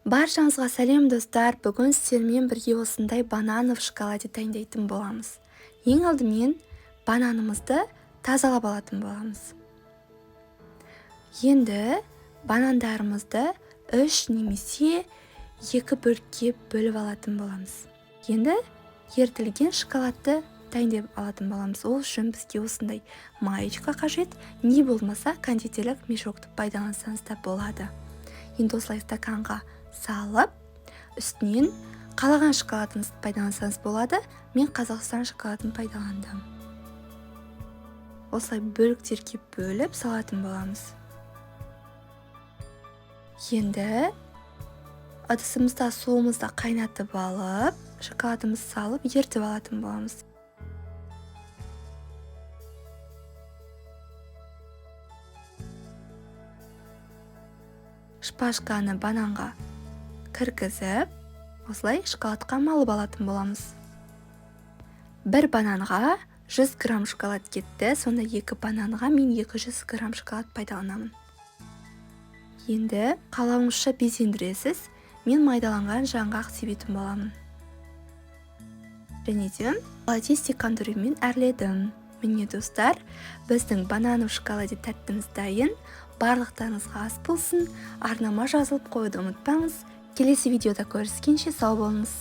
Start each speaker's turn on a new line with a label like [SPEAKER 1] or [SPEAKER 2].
[SPEAKER 1] Баршаңызға сәлем достар, бүгін сіздермен бірге осындай бананы в шоколаде дайындайтын боламыз. Ең алдымен бананымызды тазалап алатын боламыз. Енді банандарымызды 3 немесе 2 бөлікке бөліп алатын боламыз. Енді ерітілген шоколадты дайындап алатын боламыз. Ол үшін бізге осындай маечка қажет, не болмаса кондитерлік мешокты пайдалансаңыз да болады. Енді осылай стаканға салып, үстінен қалаған шоколадыңызды пайдалансаңыз болады. Мен Қазақстан шоколадын пайдаландым. Осылай бөліктерге бөліп салатын боламыз. Енді ыдысымызда суымызды қайнатып алып, шоколадымызды салып, ертіп алатын боламыз. Шпажканы бананға кіргізіп, осылай шоколадқа малып алатын боламыз. Бір бананға 100 грамм шоколад кетті, сонда 2 бананға мен 200 грамм шоколад пайдаланамын. Енді қалауыңызша безендіресіз, мен майдаланған жаңғақ себетін боламын. Және де холодильник қандырумен әрледім. Міне достар, біздің бананы в шоколаде тәттіміз дайын. Барлықтарыңызға ас болсын. Арнама жазылып қоюды ұмытпаңыз. Келесі видеода көріскенше сау болыңыз.